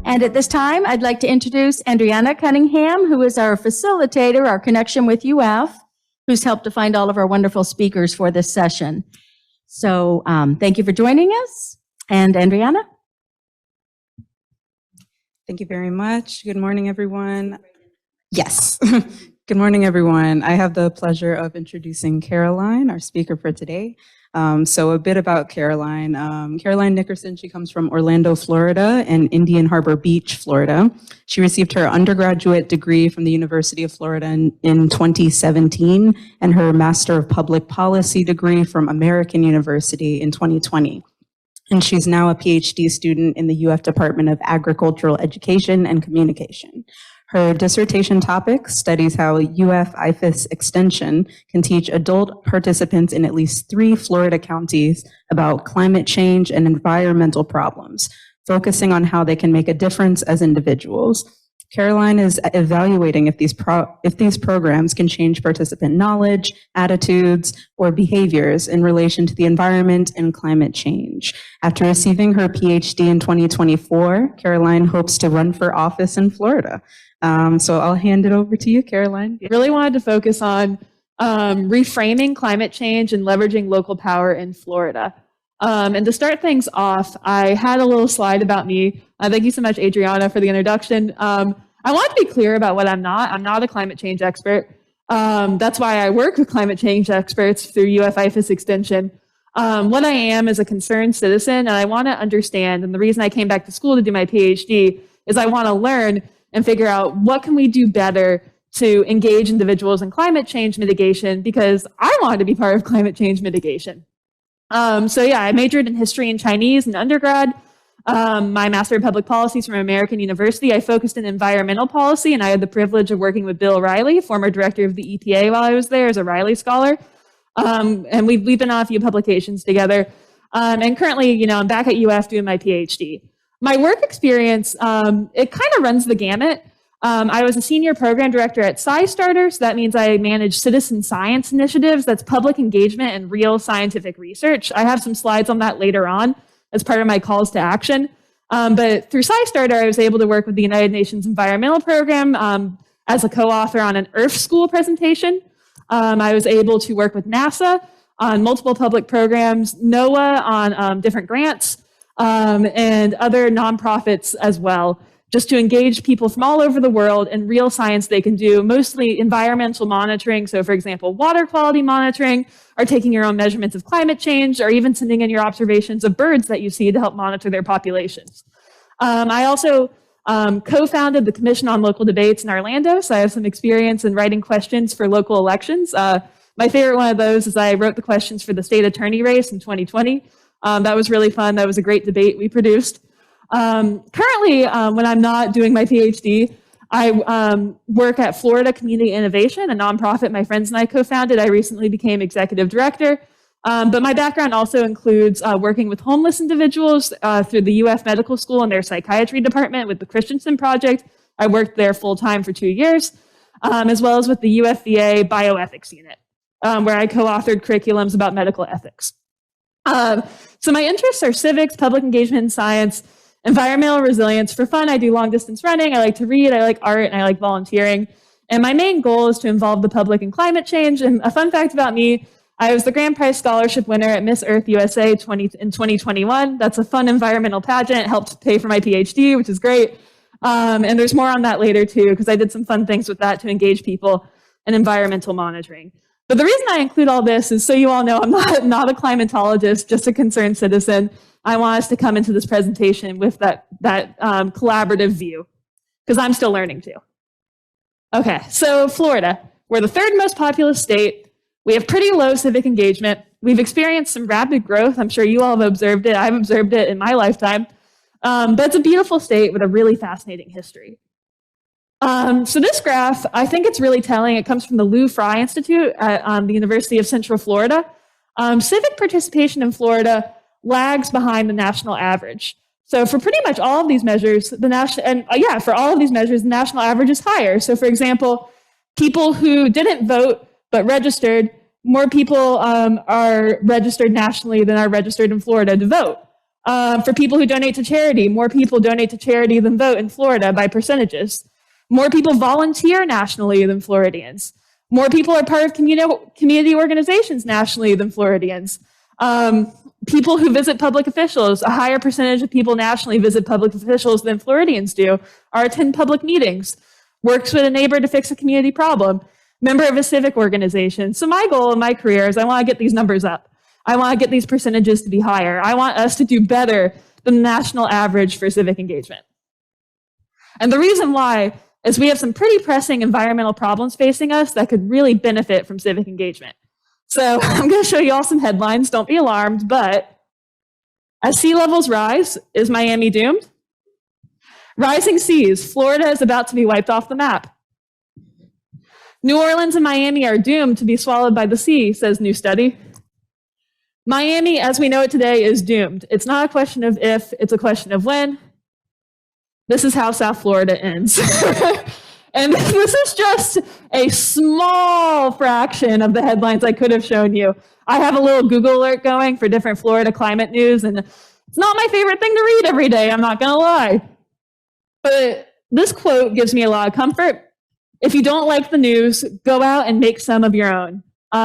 And at this time, I'd like to introduce Andriana Cunningham, who is our facilitator, our connection with UF, who's helped to find all of our wonderful speakers for this session. So thank you for joining us. And Andriana? Thank you very much. Good morning, everyone. Yes. Good morning, everyone. I have the pleasure of introducing Caroline, our speaker for today. So a bit about Caroline. Caroline Nickerson, she comes from Orlando, Florida, and Indian Harbor Beach, Florida. She received her undergraduate degree from the University of Florida in 2017 and her Master of Public Policy degree from American University in 2020. And she's now a Ph.D. student in the UF Department of Agricultural Education and Communication. Her dissertation topic studies how UF IFAS Extension can teach adult participants in at least 3 Florida counties about climate change and environmental problems, focusing on how they can make a difference as individuals. Caroline is evaluating if these programs can change participant knowledge, attitudes, or behaviors in relation to the environment and climate change. After receiving her PhD in 2024, Caroline hopes to run for office in Florida. So I'll hand it over to you, Caroline. I really wanted to focus on reframing climate change and leveraging local power in Florida. And to start things off, I had a little slide about me. Thank you so much, Adriana, for the introduction. I want to be clear about what I'm not. I'm not a climate change expert. That's why I work with climate change experts through UF IFAS Extension. What I am is a concerned citizen, and I want to understand, and the reason I came back to school to do my PhD is I want to learn and figure out what can we do better to engage individuals in climate change mitigation, because I want to be part of climate change mitigation. So yeah, I majored in history and Chinese in undergrad. My Master of Public Policy is from American University. I focused in environmental policy, and I had the privilege of working with Bill Riley, former director of the EPA while I was there as a Riley Scholar. And we've been on a few publications together. And currently, I'm back at UF doing my PhD. My work experience, it kind of runs the gamut. I was a senior program director at SciStarter, so that means I manage citizen science initiatives. That's public engagement and real scientific research. I have some slides on that later on as part of my calls to action. But through SciStarter, I was able to work with the United Nations Environmental Program as a co-author on an Earth School presentation. I was able to work with NASA on multiple public programs, NOAA on different grants, and other nonprofits as well, just to engage people from all over the world in real science they can do, mostly environmental monitoring. So for example, water quality monitoring, or taking your own measurements of climate change, or even sending in your observations of birds that you see to help monitor their populations. I also co-founded the Commission on Local Debates in Orlando, so I have some experience in writing questions for local elections. My favorite one of those is I wrote the questions for the state attorney race in 2020. That was really fun. That was a great debate we produced. Currently, when I'm not doing my PhD, I work at Florida Community Innovation, a nonprofit my friends and I co-founded. I recently became executive director. But my background also includes working with homeless individuals through the UF Medical School and their psychiatry department with the Christensen Project. I worked there full-time for 2 years, as well as with the UFVA bioethics unit, where I co-authored curriculums about medical ethics. So my interests are civics, public engagement in science, environmental resilience. For fun, I do long distance running. I like to read, I like art, and I like volunteering. And my main goal is to involve the public in climate change. And a fun fact about me, I was the Grand Prize Scholarship winner at Miss Earth USA in 2021. That's a fun environmental pageant. It helped pay for my PhD, which is great. And there's more on that later too, because I did some fun things with that to engage people in environmental monitoring. But the reason I include all this is so you all know I'm not a climatologist, just a concerned citizen. I want us to come into this presentation with that collaborative view, because I'm still learning too. Okay, so Florida, we're the 3rd most populous state. We have pretty low civic engagement. We've experienced some rapid growth. I'm sure you all have observed it. I've observed it in my lifetime. But it's a beautiful state with a really fascinating history. So this graph, I think it's really telling. It comes from the Lou Fry Institute at the University of Central Florida. Civic participation in Florida lags behind the national average. So for pretty much all of these measures, the national average is higher. So for example, people who didn't vote but registered more people are registered nationally than are registered in Florida to vote. For people who donate to charity, more people donate to charity than vote in Florida by percentages. More people volunteer nationally than Floridians. More people are part of community organizations nationally than Floridians. People who visit public officials, a higher percentage of people nationally visit public officials than Floridians do, or attend public meetings, works with a neighbor to fix a community problem, member of a civic organization. So my goal in my career is I want to get these numbers up. I want to get these percentages to be higher. I want us to do better than the national average for civic engagement. And the reason why is we have some pretty pressing environmental problems facing us that could really benefit from civic engagement. So I'm going to show you all some headlines. Don't be alarmed, but as sea levels rise, is Miami doomed? Rising seas, Florida is about to be wiped off the map. New Orleans and Miami are doomed to be swallowed by the sea, says new study. Miami, as we know it today, is doomed. It's not a question of if, it's a question of when. This is how South Florida ends. And this is just a small fraction of the headlines I could have shown you. I have a little Google alert going for different Florida climate news, and it's not my favorite thing to read every day, I'm not gonna lie. But this quote gives me a lot of comfort. If you don't like the news, go out and make some of your own.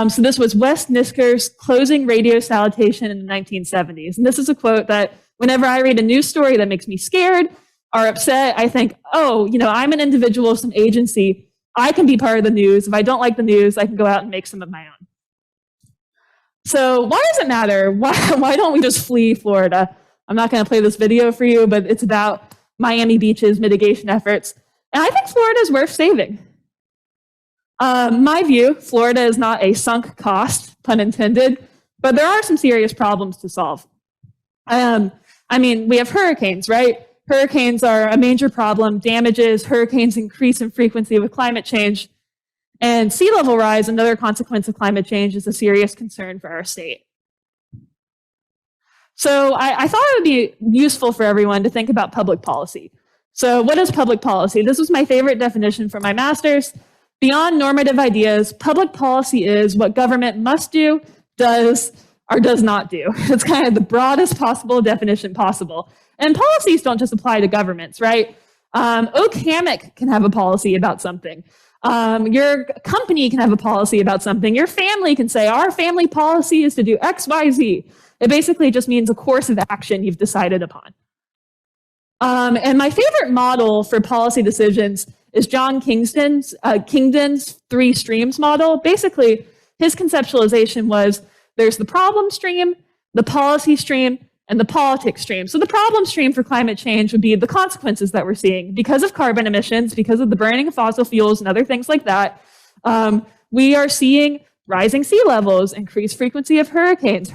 So this was Wes Nisker's closing radio salutation in the 1970s. And this is a quote that whenever I read a news story that makes me scared or upset, I think, oh, I'm an individual, some agency. I can be part of the news. If I don't like the news, I can go out and make some of my own. So why does it matter? Why don't we just flee Florida? I'm not going to play this video for you, but it's about Miami Beach's mitigation efforts. And I think Florida is worth saving. My view, Florida is not a sunk cost, pun intended, but there are some serious problems to solve. We have hurricanes, right? Hurricanes are a major problem. Damages, hurricanes increase in frequency with climate change. And sea level rise, another consequence of climate change, is a serious concern for our state. So I thought it would be useful for everyone to think about public policy. So what is public policy? This was my favorite definition for my master's. Beyond normative ideas, public policy is what government must do, does, or does not do. It's kind of the broadest possible definition possible. And policies don't just apply to governments, right? Oak Hammock can have a policy about something. Your company can have a policy about something. Your family can say, our family policy is to do X, Y, Z. It basically just means a course of action you've decided upon. And my favorite model for policy decisions is John Kingdon's three streams model. Basically, his conceptualization was there's the problem stream, the policy stream, and the politics stream. So the problem stream for climate change would be the consequences that we're seeing because of carbon emissions, because of the burning of fossil fuels and other things like that. We are seeing rising sea levels, increased frequency of hurricanes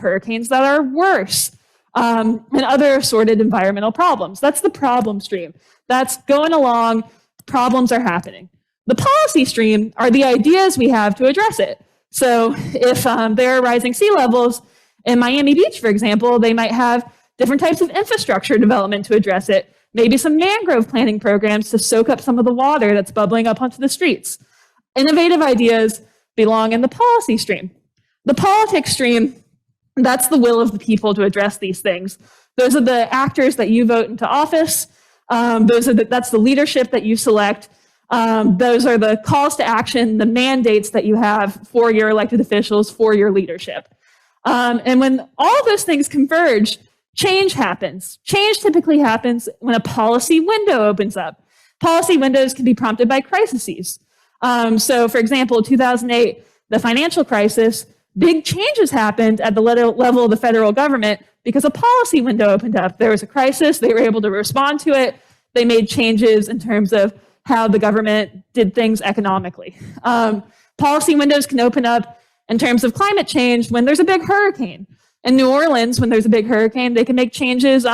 that are worse, and other assorted environmental problems. That's the problem stream. That's going along, problems are happening. The policy stream are the ideas we have to address it. So if there are rising sea levels in Miami Beach, for example, they might have different types of infrastructure development to address it. Maybe some mangrove planting programs to soak up some of the water that's bubbling up onto the streets. Innovative ideas belong in the policy stream. The politics stream, that's the will of the people to address these things. Those are the actors that you vote into office. That's the leadership that you select. Those are the calls to action, the mandates that you have for your elected officials, for your leadership. And when all of those things converge, change happens. Change typically happens when a policy window opens up. Policy windows can be prompted by crises. So for example, 2008, the financial crisis, big changes happened at the level of the federal government because a policy window opened up. There was a crisis, they were able to respond to it. They made changes in terms of how the government did things economically. Policy windows can open up in terms of climate change when there's a big hurricane. In New Orleans, when there's a big hurricane, they can make changes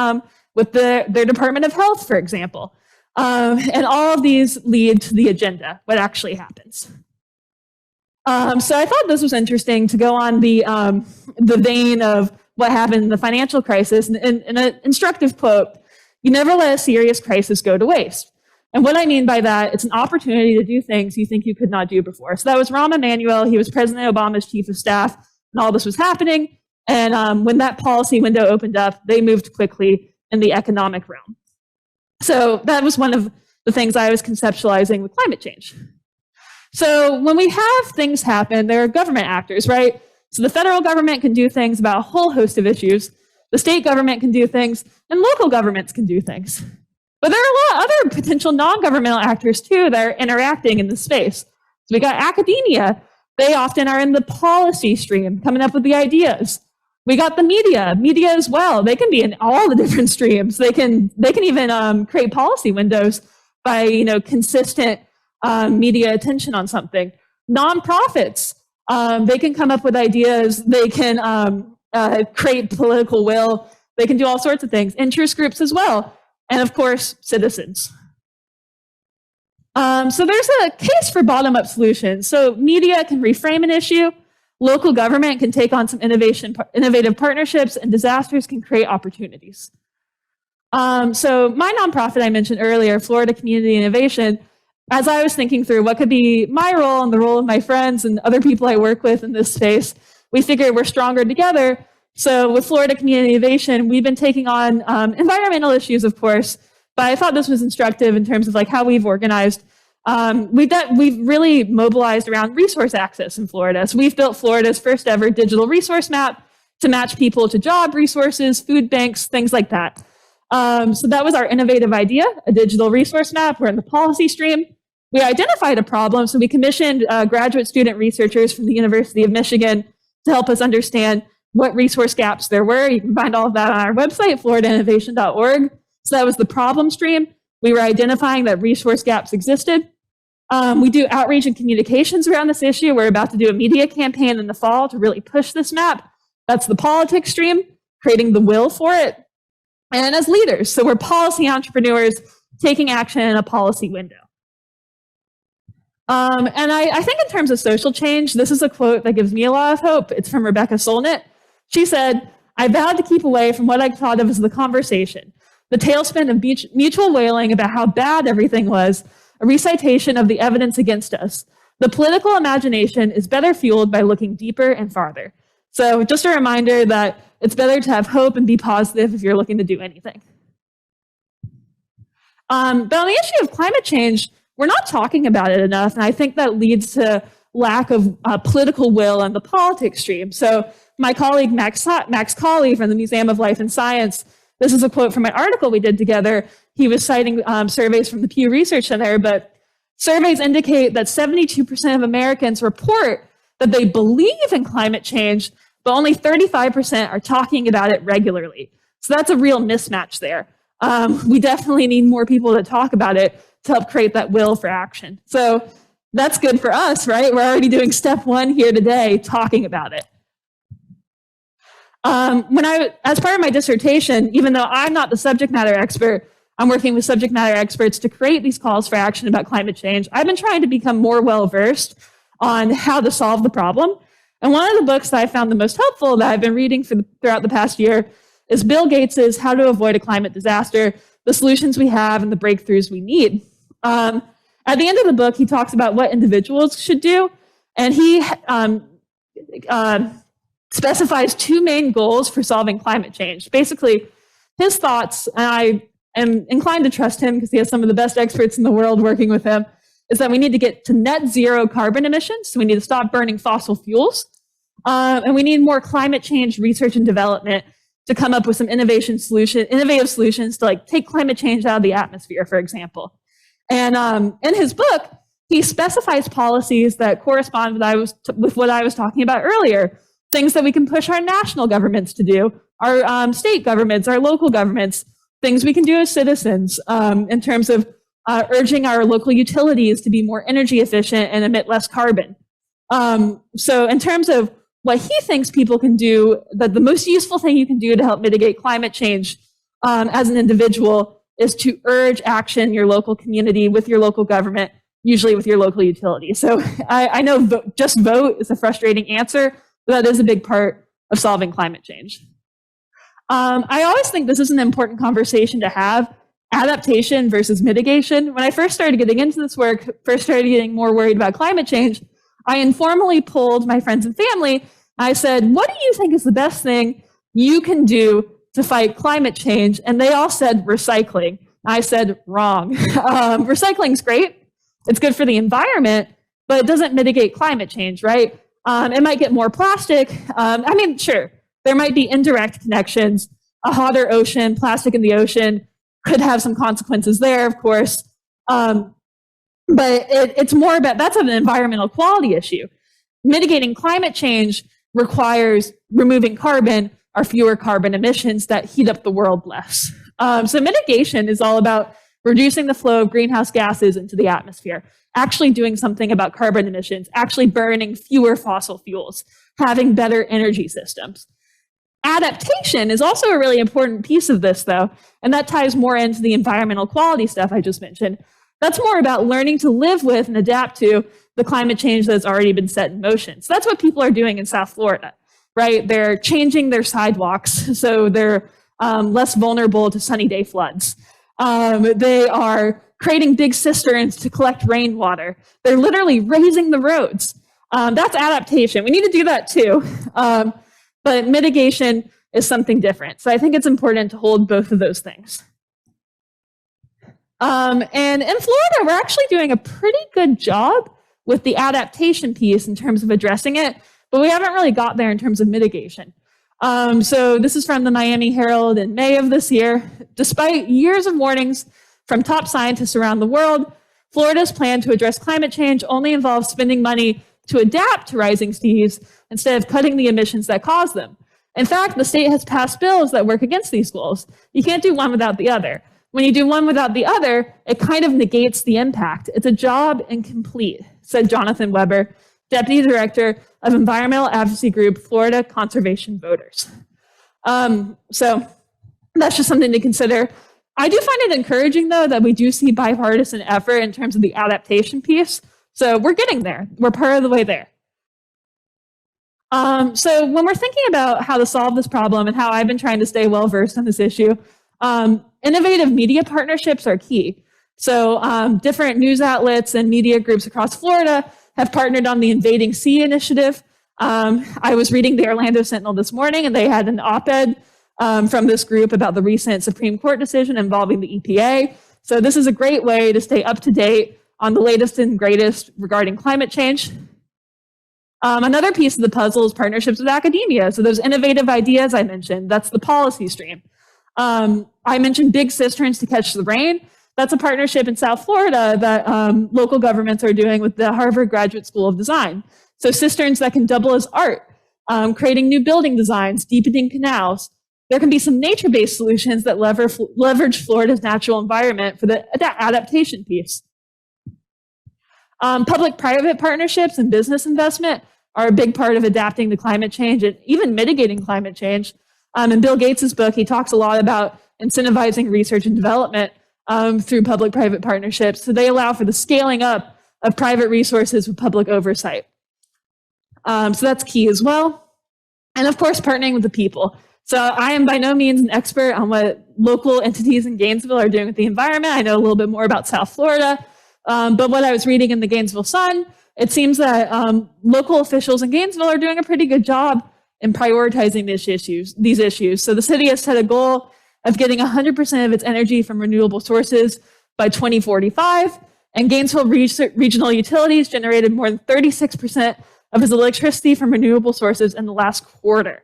with their Department of Health, for example. And all of these lead to the agenda, what actually happens. So I thought this was interesting to go on the vein of what happened in the financial crisis. In an instructive quote, you never let a serious crisis go to waste. And what I mean by that, it's an opportunity to do things you think you could not do before. So that was Rahm Emanuel. He was President Obama's chief of staff, and all this was happening. And when that policy window opened up, they moved quickly in the economic realm. So that was one of the things I was conceptualizing with climate change. So when we have things happen, there are government actors, right? So the federal government can do things about a whole host of issues. The state government can do things, and local governments can do things. But there are a lot of other potential non-governmental actors too that are interacting in this space. So we got academia. They often are in the policy stream, coming up with the ideas. We got the media as well. They can be in all the different streams. They can even create policy windows by consistent media attention on something. Nonprofits, they can come up with ideas. They can create political will. They can do all sorts of things. Interest groups as well. And of course, citizens. So there's a case for bottom-up solutions. So media can reframe an issue, local government can take on some innovative partnerships, and disasters can create opportunities. So my nonprofit I mentioned earlier, Florida Community Innovation, as I was thinking through what could be my role and the role of my friends and other people I work with in this space, we figured we're stronger together. So with Florida Community Innovation, we've been taking on environmental issues, of course, but I thought this was instructive in terms of how we've organized. We've really mobilized around resource access in Florida. So we've built Florida's first ever digital resource map to match people to job resources, food banks, things like that. So that was our innovative idea, a digital resource map. We're in the policy stream. We identified a problem, so we commissioned graduate student researchers from the University of Michigan to help us understand what resource gaps there were. You can find all of that on our website, floridainnovation.org. So that was the problem stream. We were identifying that resource gaps existed. We do outreach and communications around this issue. We're about to do a media campaign in the fall to really push this map. That's the politics stream, creating the will for it. And as leaders, so we're policy entrepreneurs taking action in a policy window. And I think in terms of social change, this is a quote that gives me a lot of hope. It's from Rebecca Solnit. She said, "I vowed to keep away from what I thought of as the conversation, the tailspin of mutual wailing about how bad everything was, a recitation of the evidence against us. The political imagination is better fueled by looking deeper and farther." So just a reminder that it's better to have hope and be positive if you're looking to do anything. But on the issue of climate change, we're not talking about it enough, and I think that leads to lack of political will in the politics stream. So my colleague Max Colley from the Museum of Life and Science, this is a quote from an article we did together. He was citing surveys from the Pew Research Center, but surveys indicate that 72% of Americans report that they believe in climate change, but only 35% are talking about it regularly. So that's a real mismatch there. We definitely need more people to talk about it to help create that will for action. So that's good for us, right? We're already doing step one here today, talking about it. As part of my dissertation, even though I'm not the subject matter expert, I'm working with subject matter experts to create these calls for action about climate change. I've been trying to become more well-versed on how to solve the problem. And one of the books that I found the most helpful that I've been reading throughout the past year is Bill Gates's How to Avoid a Climate Disaster, the solutions we have and the breakthroughs we need. At the end of the book, he talks about what individuals should do, and he specifies two main goals for solving climate change. Basically, his thoughts, and I am inclined to trust him because he has some of the best experts in the world working with him, is that we need to get to net zero carbon emissions, so we need to stop burning fossil fuels, and we need more climate change research and development to come up with some innovative solutions to take climate change out of the atmosphere, for example. And in his book, he specifies policies that correspond with what I was talking about earlier, things that we can push our national governments to do, our state governments, our local governments, things we can do as citizens in terms of urging our local utilities to be more energy efficient and emit less carbon. So in terms of what he thinks people can do, that the most useful thing you can do to help mitigate climate change as an individual is to urge action in your local community with your local government, usually with your local utility. So I know just vote is a frustrating answer, but that is a big part of solving climate change. I always think this is an important conversation to have adaptation versus mitigation. When I first started getting into this work, first started getting more worried about climate change, I informally polled my friends and family. I said, what do you think is the best thing you can do to fight climate change? And they all said recycling. I said, wrong. Recycling's great. It's good for the environment, but it doesn't mitigate climate change, right? It might get more plastic. I mean, sure, there might be indirect connections. A hotter ocean, plastic in the ocean could have some consequences there, of course. But it's more about, that's an environmental quality issue. Mitigating climate change requires removing carbon or fewer carbon emissions that heat up the world less. So mitigation is all about reducing the flow of greenhouse gases into the atmosphere, actually doing something about carbon emissions, actually burning fewer fossil fuels, having better energy systems. Adaptation is also a really important piece of this, though, and that ties more into the environmental quality stuff I just mentioned. That's more about learning to live with and adapt to the climate change that's already been set in motion. So that's what people are doing in South Florida, right? They're changing their sidewalks so they're less vulnerable to sunny day floods. They are creating big cisterns to collect rainwater. They're literally raising the roads. That's adaptation. We need to do that too. But mitigation is something different. So I think it's important to hold both of those things. And in Florida, we're actually doing a pretty good job with the adaptation piece in terms of addressing it, but we haven't really got there in terms of mitigation. So this is from the Miami Herald in May of this year. Despite years of warnings from top scientists around the world, Florida's plan to address climate change only involves spending money to adapt to rising seas instead of cutting the emissions that cause them. In fact, the state has passed bills that work against these goals. You can't do one without the other. When you do one without the other, it kind of negates the impact. It's a job incomplete, said Jonathan Weber, Deputy Director of Environmental Advocacy Group, Florida Conservation Voters. So that's just something to consider. I do find it encouraging, though, that we do see bipartisan effort in terms of the adaptation piece. So we're getting there. We're part of the way there. So when we're thinking about how to solve this problem and how I've been trying to stay well-versed on this issue, innovative media partnerships are key. So different news outlets and media groups across Florida have partnered on the Invading Sea initiative. I was reading the Orlando Sentinel this morning, and they had an op-ed from this group about the recent Supreme Court decision involving the EPA. So this is a great way to stay up to date on the latest and greatest regarding climate change. Another piece of the puzzle is partnerships with academia. So those innovative ideas I mentioned, that's the policy stream. I mentioned big cisterns to catch the rain. That's a partnership in South Florida that local governments are doing with the Harvard Graduate School of Design. So cisterns that can double as art, creating new building designs, deepening canals. There can be some nature-based solutions that leverage Florida's natural environment for the adaptation piece. Public-private partnerships and business investment are a big part of adapting to climate change and even mitigating climate change. In Bill Gates' book, he talks a lot about incentivizing research and development through public-private partnerships. So they allow for the scaling up of private resources with public oversight. So that's key as well. And of course, partnering with the people. So I am by no means an expert on what local entities in Gainesville are doing with the environment. I know a little bit more about South Florida. But what I was reading in the Gainesville Sun, it seems that local officials in Gainesville are doing a pretty good job in prioritizing these issues. So the city has set a goal of getting 100% of its energy from renewable sources by 2045, and Gainesville Regional Utilities generated more than 36% of its electricity from renewable sources in the last quarter.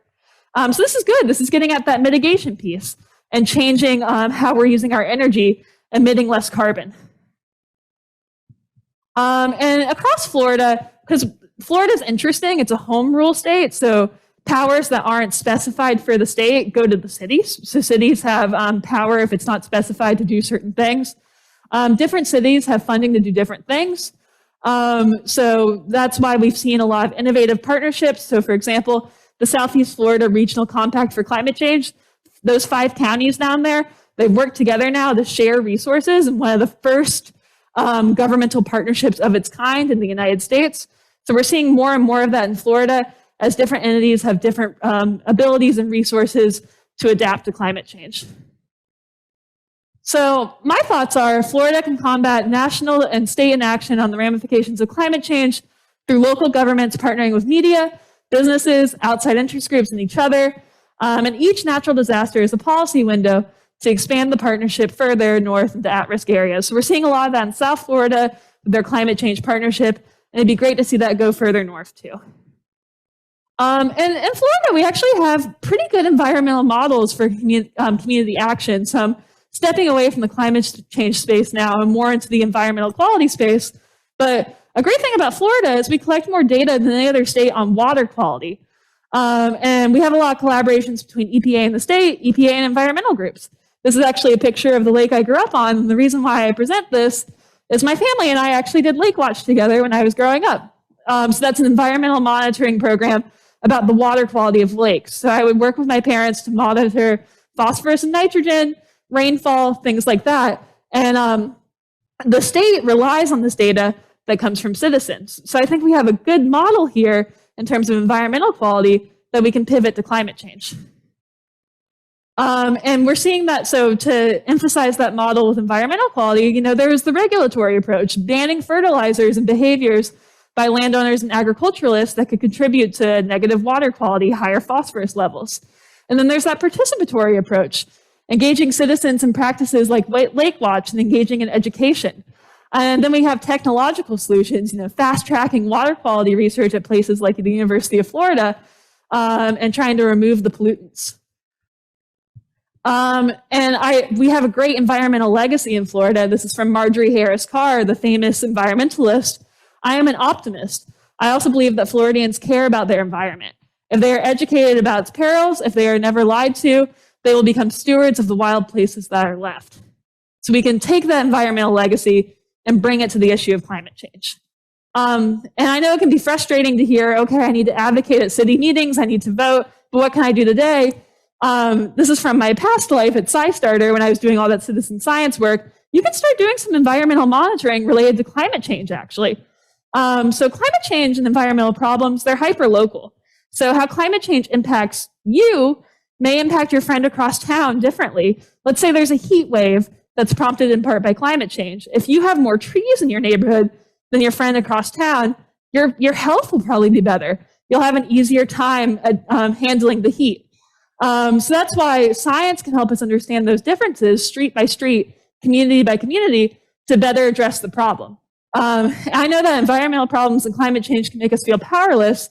So this is good. This is getting at that mitigation piece and changing how we're using our energy, emitting less carbon. And across Florida, because Florida's interesting, it's a home rule state, so powers that aren't specified for the state go to the cities. So cities have power if it's not specified to do certain things. Different cities have funding to do different things. So that's why we've seen a lot of innovative partnerships. So for example, the Southeast Florida Regional Compact for Climate Change, those 5 counties down there, they've worked together now to share resources, and one of the first governmental partnerships of its kind in the United States. So we're seeing more and more of that in Florida as different entities have different abilities and resources to adapt to climate change. So my thoughts are Florida can combat national and state inaction on the ramifications of climate change through local governments partnering with media, businesses, outside interest groups, and each other. And each natural disaster is a policy window to expand the partnership further north into at-risk areas. So we're seeing a lot of that in South Florida with their climate change partnership, and it'd be great to see that go further north too. And in Florida, we actually have pretty good environmental models for community action. So I'm stepping away from the climate change space now and more into the environmental quality space. But a great thing about Florida is we collect more data than any other state on water quality. And we have a lot of collaborations between EPA and the state, EPA and environmental groups. This is actually a picture of the lake I grew up on. And the reason why I present this is my family and I actually did Lake Watch together when I was growing up. So that's an environmental monitoring program about the water quality of lakes. So I would work with my parents to monitor phosphorus and nitrogen, rainfall, things like that. And the state relies on this data that comes from citizens. So I think we have a good model here in terms of environmental quality that we can pivot to climate change. And we're seeing that, so to emphasize that model with environmental quality, there's the regulatory approach, banning fertilizers and behaviors by landowners and agriculturalists that could contribute to negative water quality, higher phosphorus levels. And then there's that participatory approach, engaging citizens in practices like Lake Watch and engaging in education. And then we have technological solutions, fast tracking water quality research at places like the University of Florida and trying to remove the pollutants. We have a great environmental legacy in Florida. This is from Marjorie Harris Carr, the famous environmentalist. I am an optimist. I also believe that Floridians care about their environment. If they are educated about its perils, if they are never lied to, they will become stewards of the wild places that are left. So we can take that environmental legacy and bring it to the issue of climate change. And I know it can be frustrating to hear, okay, I need to advocate at city meetings, I need to vote, but what can I do today? This is from my past life at SciStarter when I was doing all that citizen science work. You can start doing some environmental monitoring related to climate change, actually. So climate change and environmental problems, they're hyper-local. So how climate change impacts you may impact your friend across town differently. Let's say there's a heat wave that's prompted in part by climate change. If you have more trees in your neighborhood than your friend across town, your health will probably be better. You'll have an easier time at handling the heat. So that's why science can help us understand those differences street by street, community by community, to better address the problem. I know that environmental problems and climate change can make us feel powerless.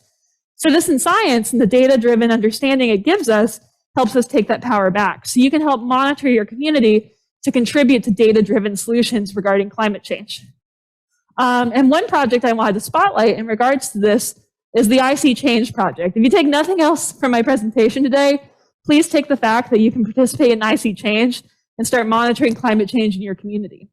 Citizen science and the data-driven understanding it gives us helps us take that power back. So you can help monitor your community to contribute to data-driven solutions regarding climate change. And one project I wanted to spotlight in regards to this is the IC Change project. If you take nothing else from my presentation today, please take the fact that you can participate in IC Change and start monitoring climate change in your community.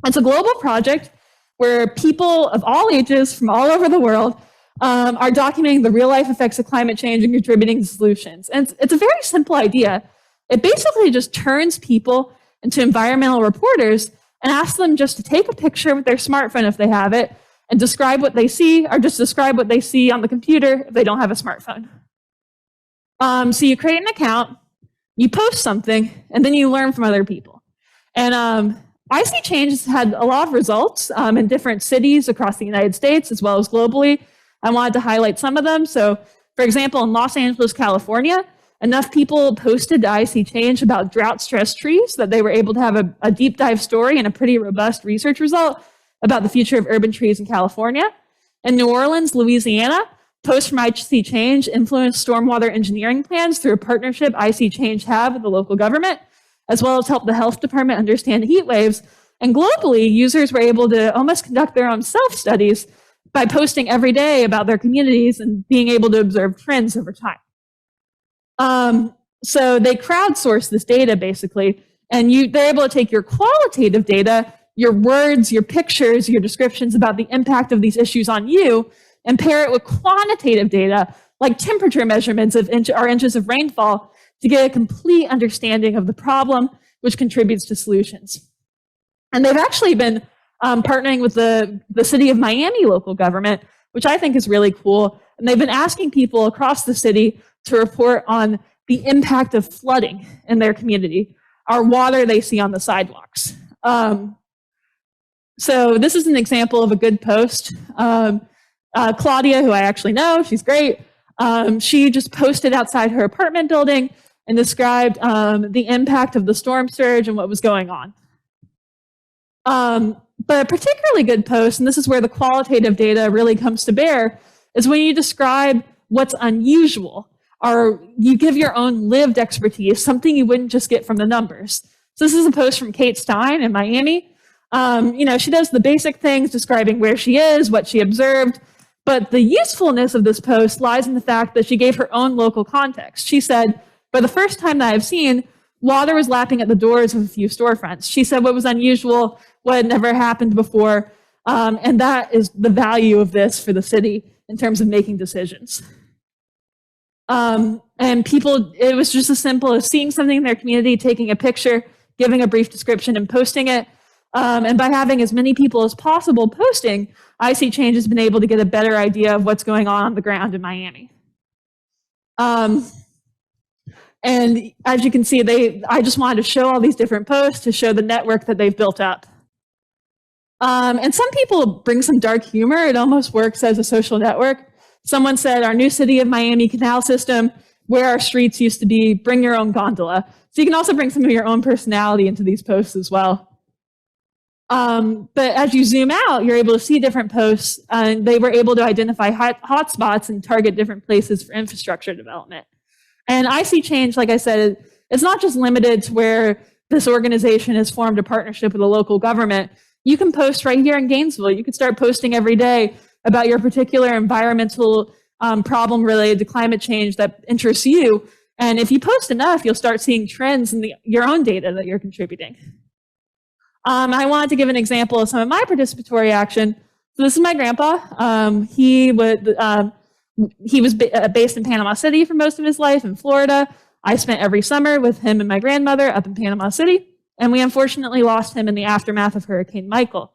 It's a global project where people of all ages from all over the world are documenting the real-life effects of climate change and contributing to solutions. And it's a very simple idea. It basically just turns people into environmental reporters and asks them just to take a picture with their smartphone if they have it and describe what they see, or just describe what they see on the computer if they don't have a smartphone. So you create an account, you post something, and then you learn from other people. And IC Change has had a lot of results in different cities across the United States as well as globally. I wanted to highlight some of them. So, for example, in Los Angeles, California, enough people posted to IC Change about drought-stressed trees that they were able to have a deep dive story and a pretty robust research result about the future of urban trees in California. In New Orleans, Louisiana, posts from IC Change influenced stormwater engineering plans through a partnership IC Change have with the local government, as well as help the health department understand heat waves. And globally, users were able to almost conduct their own self-studies by posting every day about their communities and being able to observe trends over time. So they crowdsource this data basically, and they're able to take your qualitative data, your words, your pictures, your descriptions about the impact of these issues on you, and pair it with quantitative data like temperature measurements of inches of rainfall to get a complete understanding of the problem, which contributes to solutions. And they've actually been partnering with the city of Miami local government, which I think is really cool. And they've been asking people across the city to report on the impact of flooding in their community. are water they see on the sidewalks. So this is an example of a good post. Claudia, who I actually know, she's great. She just posted outside her apartment building and described the impact of the storm surge and what was going on. But a particularly good post, and this is where the qualitative data really comes to bear, is when you describe what's unusual, or you give your own lived expertise, something you wouldn't just get from the numbers. So this is a post from Kate Stein in Miami. She does the basic things, describing where she is, what she observed, but the usefulness of this post lies in the fact that she gave her own local context. She said, for the first time that I've seen, water was lapping at the doors of a few storefronts. She said what was unusual, what had never happened before, and that is the value of this for the city in terms of making decisions. And people, it was just as simple as seeing something in their community, taking a picture, giving a brief description, and posting it. And by having as many people as possible posting, IC Change has been able to get a better idea of what's going on the ground in Miami. And as you can see, I just wanted to show all these different posts to show the network that they've built up. And some people bring some dark humor. It almost works as a social network. Someone said, our new city of Miami canal system, where our streets used to be, bring your own gondola. So you can also bring some of your own personality into these posts as well. But as you zoom out, you're able to see different posts, and they were able to identify hotspots and target different places for infrastructure development. And IC Change, like I said, it's not just limited to where this organization has formed a partnership with a local government. You can post right here in Gainesville. You can start posting every day about your particular environmental problem related to climate change that interests you. And if you post enough, you'll start seeing trends in your own data that you're contributing. I wanted to give an example of some of my participatory action. So this is my grandpa. He was based in Panama City for most of his life in Florida. I spent every summer with him and my grandmother up in Panama City, and we unfortunately lost him in the aftermath of Hurricane Michael.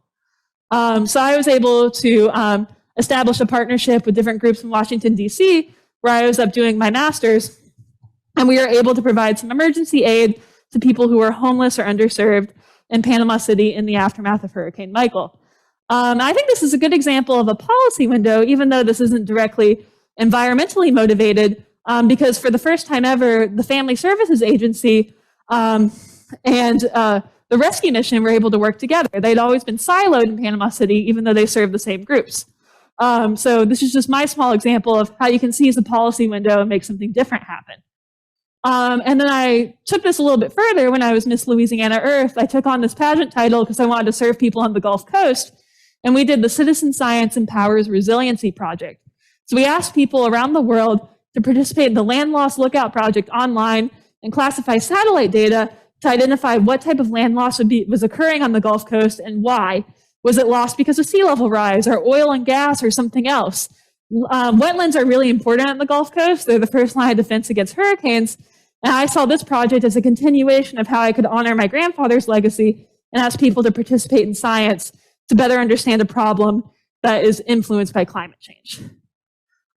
So I was able to establish a partnership with different groups in Washington, D.C., where I was up doing my master's, and we were able to provide some emergency aid to people who were homeless or underserved in Panama City in the aftermath of Hurricane Michael. I think this is a good example of a policy window, even though this isn't directly environmentally motivated, because for the first time ever, the Family Services Agency and the rescue mission were able to work together. They'd always been siloed in Panama City, even though they served the same groups. So this is just my small example of how you can seize a policy window and make something different happen. And then I took this a little bit further when I was Miss Louisiana Earth. I took on this pageant title because I wanted to serve people on the Gulf Coast. And we did the Citizen Science Empowers Resiliency Project. So we asked people around the world to participate in the Land Loss Lookout Project online and classify satellite data to identify what type of land loss was occurring on the Gulf Coast and why. Was it lost because of sea level rise or oil and gas or something else? Wetlands are really important on the Gulf Coast. They're the first line of defense against hurricanes. And I saw this project as a continuation of how I could honor my grandfather's legacy and ask people to participate in science to better understand a problem that is influenced by climate change.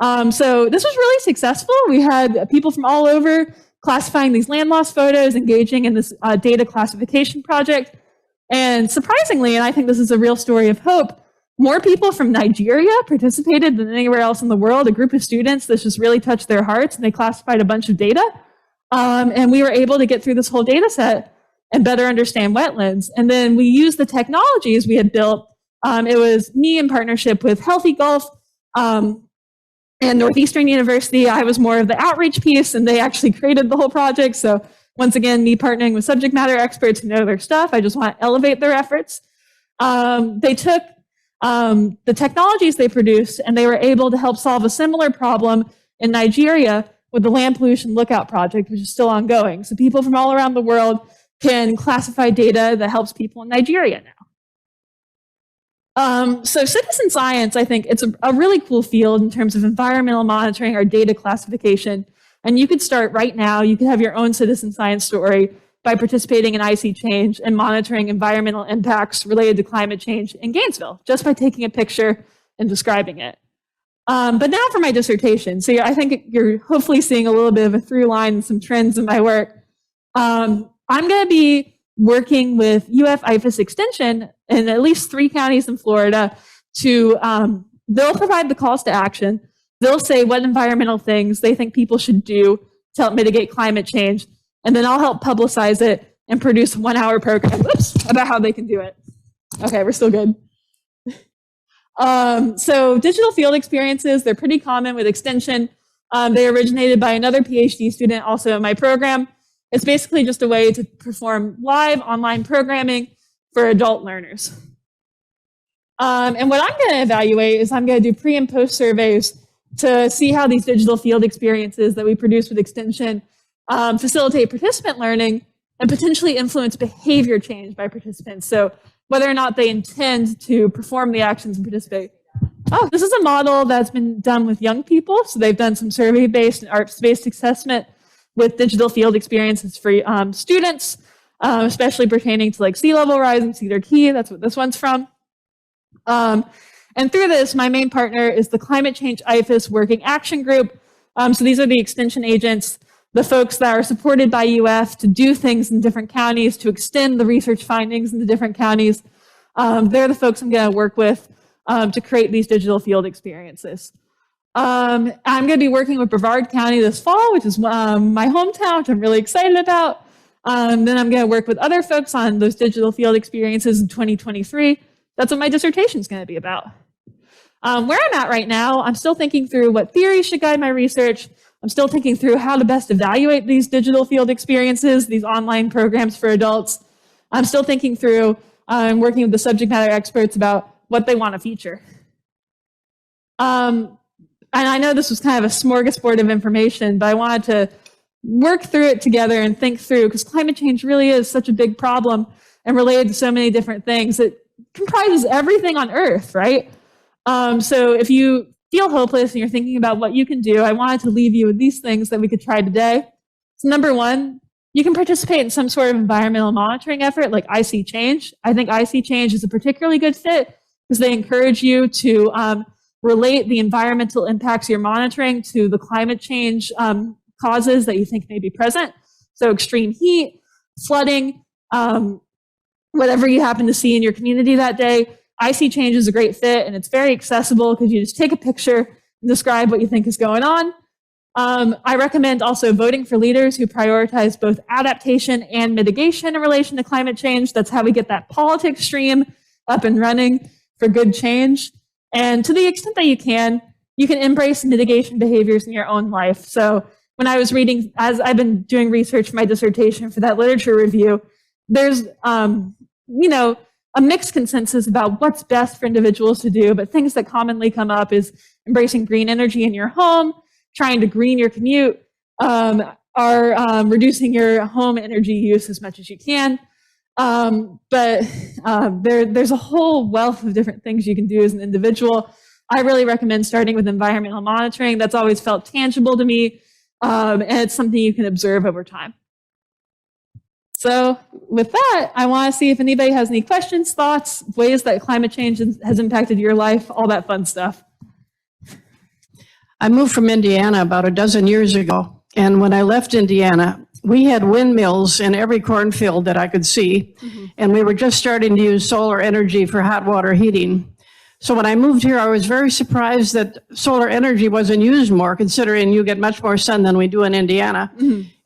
So this was really successful. We had people from all over classifying these land loss photos, engaging in this data classification project. And surprisingly, and I think this is a real story of hope, more people from Nigeria participated than anywhere else in the world. A group of students, this just really touched their hearts, and they classified a bunch of data. And we were able to get through this whole data set and better understand wetlands. And then we used the technologies we had built. It was me in partnership with Healthy Gulf and Northeastern University. I was more of the outreach piece, and they actually created the whole project. So once again, me partnering with subject matter experts who know their stuff. I just want to elevate their efforts. They took the technologies they produced, and they were able to help solve a similar problem in Nigeria with the Land Pollution Lookout Project, which is still ongoing. So people from all around the world can classify data that helps people in Nigeria now. So citizen science, I think it's a really cool field in terms of environmental monitoring or data classification. And you could start right now. You could have your own citizen science story by participating in IC Change and monitoring environmental impacts related to climate change in Gainesville, just by taking a picture and describing it. But now for my dissertation. So I think you're hopefully seeing a little bit of a through line and some trends in my work. I'm going to be working with UF IFAS Extension in at least 3 counties in Florida to, they'll provide the calls to action. They'll say what environmental things they think people should do to help mitigate climate change. And then I'll help publicize it and produce 1-hour programs about how they can do it. Okay, we're still good. So digital field experiences, they're pretty common with Extension. They originated by another PhD student also in my program. It's basically just a way to perform live online programming for adult learners. And what I'm going to evaluate is I'm going to do pre and post surveys to see how these digital field experiences that we produce with Extension facilitate participant learning and potentially influence behavior change by participants. So whether or not they intend to perform the actions and participate. Oh, this is a model that's been done with young people. So they've done some survey-based and arts-based assessment with digital field experiences for students, especially pertaining to like sea level rise and Cedar Key. That's what this one's from. And through this, my main partner is the Climate Change IFAS Working Action Group. So these are the extension agents, the folks that are supported by UF to do things in different counties, to extend the research findings into different counties. They're the folks I'm going to work with to create these digital field experiences. I'm going to be working with Brevard County this fall, which is my hometown, which I'm really excited about. Then I'm going to work with other folks on those digital field experiences in 2023. That's what my dissertation is going to be about. Where I'm at right now, I'm still thinking through what theories should guide my research. I'm still thinking through how to best evaluate these digital field experiences, these online programs for adults. I'm still thinking through and working with the subject matter experts about what they want to feature. And I know this was kind of a smorgasbord of information, but I wanted to work through it together and think through, because climate change really is such a big problem and related to so many different things. It comprises everything on Earth, right? So if you feel hopeless and you're thinking about what you can do, I wanted to leave you with these things that we could try today. So number one, you can participate in some sort of environmental monitoring effort like IC Change. I think IC Change is a particularly good fit because they encourage you to relate the environmental impacts you're monitoring to the climate change causes that you think may be present. So extreme heat, flooding, whatever you happen to see in your community that day. IC Change is a great fit, and it's very accessible because you just take a picture and describe what you think is going on. I recommend also voting for leaders who prioritize both adaptation and mitigation in relation to climate change. That's how we get that politics stream up and running for good change. And to the extent that you can embrace mitigation behaviors in your own life. So when I was reading, as I've been doing research for my dissertation for that literature review, there's, a mixed consensus about what's best for individuals to do, but things that commonly come up is embracing green energy in your home, trying to green your commute, reducing your home energy use as much as you can. But there's a whole wealth of different things you can do as an individual. I really recommend starting with environmental monitoring. That's always felt tangible to me, and it's something you can observe over time. So with that, I want to see if anybody has any questions, thoughts, ways that climate change has impacted your life, all that fun stuff. I moved from Indiana about a dozen years ago, and when I left Indiana, we had windmills in every cornfield that I could see, and we were just starting to use solar energy for hot water heating. So when I moved here, I was very surprised that solar energy wasn't used more, considering you get much more sun than we do in Indiana.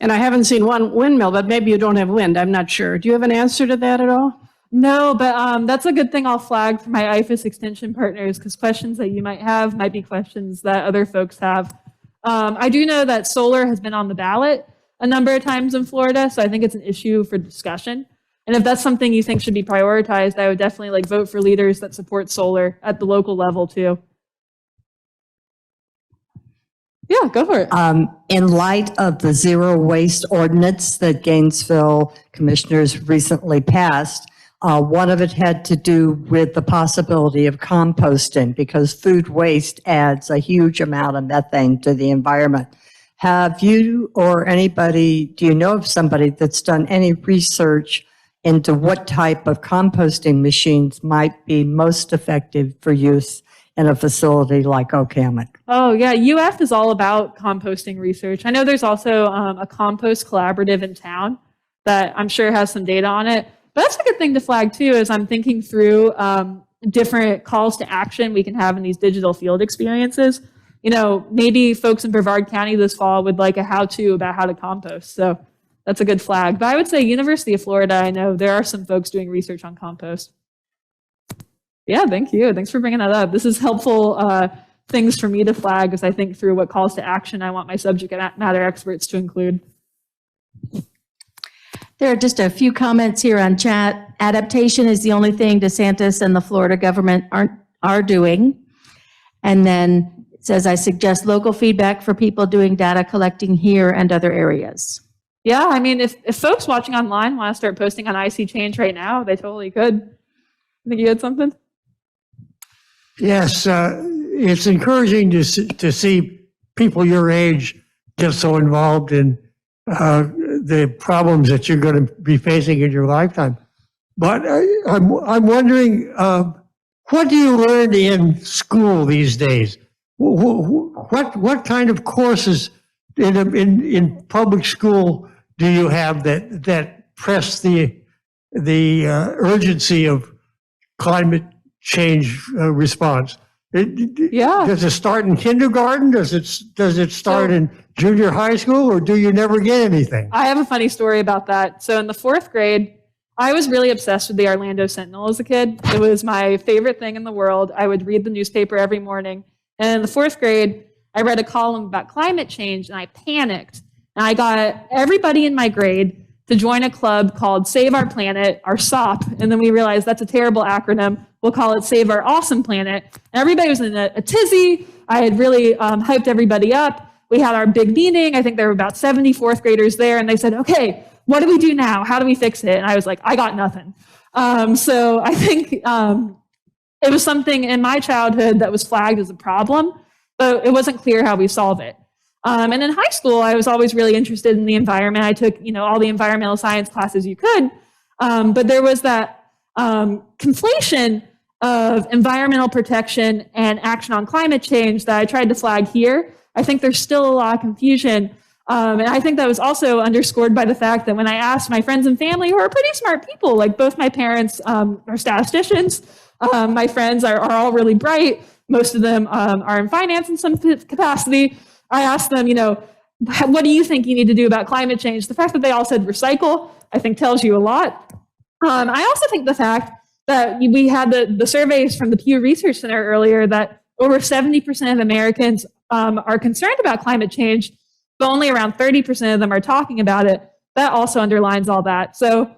And I haven't seen one windmill, but maybe you don't have wind. I'm not sure. Do you have an answer to that at all? No, but that's a good thing I'll flag for my IFAS extension partners, because questions that you might have might be questions that other folks have. I do know that solar has been on the ballot a number of times in Florida, so I think it's an issue for discussion. And if that's something you think should be prioritized, I would definitely vote for leaders that support solar at the local level too. Yeah, go for it. In light of the zero waste ordinance that Gainesville commissioners recently passed, one of it had to do with the possibility of composting, because food waste adds a huge amount of methane to the environment. Have you or anybody, do you know of somebody that's done any research into what type of composting machines might be most effective for use in a facility like Oak-Hammock? Oh yeah, UF is all about composting research. I know there's also a compost collaborative in town. that I'm sure has some data on it. But that's a good thing to flag too, as I'm thinking through different calls to action we can have in these digital field experiences. You know, maybe folks in Brevard County this fall would like a how-to about how to compost. So that's a good flag. But I would say University of Florida, I know there are some folks doing research on compost. Yeah, thank you. Thanks for bringing that up. This is helpful things for me to flag as I think through what calls to action I want my subject matter experts to include. There are just a few comments here on chat. Adaptation is the only thing DeSantis and the Florida government are doing. And then it says, I suggest local feedback for people doing data collecting here and other areas. Yeah, I mean, if folks watching online want to start posting on IC Change right now, they totally could. I think you had something? Yes, it's encouraging to see people your age get so involved in the problems that you're going to be facing in your lifetime. But I'm wondering, what do you learn in school these days? What kind of courses in public school do you have that press the urgency of climate change response? Yeah. Does it start in kindergarten? Does it start in junior high school, or do you never get anything? I have a funny story about that. So in the 4th grade, I was really obsessed with the Orlando Sentinel as a kid. It was my favorite thing in the world. I would read the newspaper every morning. And in the 4th grade, I read a column about climate change, and I panicked. And I got everybody in my grade to join a club called Save Our Planet, our SOP. And then we realized that's a terrible acronym. We'll call it Save Our Awesome Planet. And everybody was in a tizzy. I had really hyped everybody up. We had our big meeting. I think there were about 70 4th graders there. And they said, okay, what do we do now? How do we fix it? And I was like, I got nothing. So I think it was something in my childhood that was flagged as a problem, but it wasn't clear how we solve it. And in high school, I was always really interested in the environment. I took, all the environmental science classes you could, but there was that conflation of environmental protection and action on climate change that I tried to flag here. I think there's still a lot of confusion. And I think that was also underscored by the fact that when I asked my friends and family, who are pretty smart people, like both my parents are statisticians, my friends are all really bright, most of them are in finance in some capacity. I asked them, what do you think you need to do about climate change? The fact that they all said recycle, I think tells you a lot. I also think the fact that we had the surveys from the Pew Research Center earlier that over 70% of Americans are concerned about climate change, but only around 30% of them are talking about it. That also underlines all that. So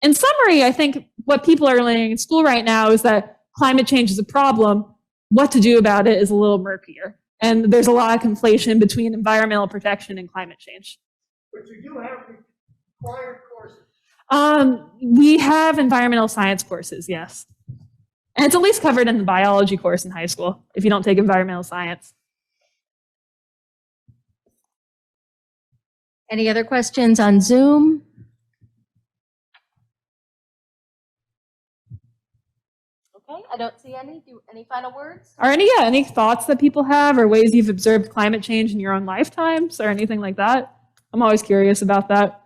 in summary, I think what people are learning in school right now is that climate change is a problem. What to do about it is a little murkier. And there's a lot of conflation between environmental protection and climate change. But you do have required courses. We have environmental science courses, yes. And it's at least covered in the biology course in high school, if you don't take environmental science. Any other questions on Zoom? Okay, I don't see any. Any final words? Are any thoughts that people have or ways you've observed climate change in your own lifetimes or anything like that? I'm always curious about that.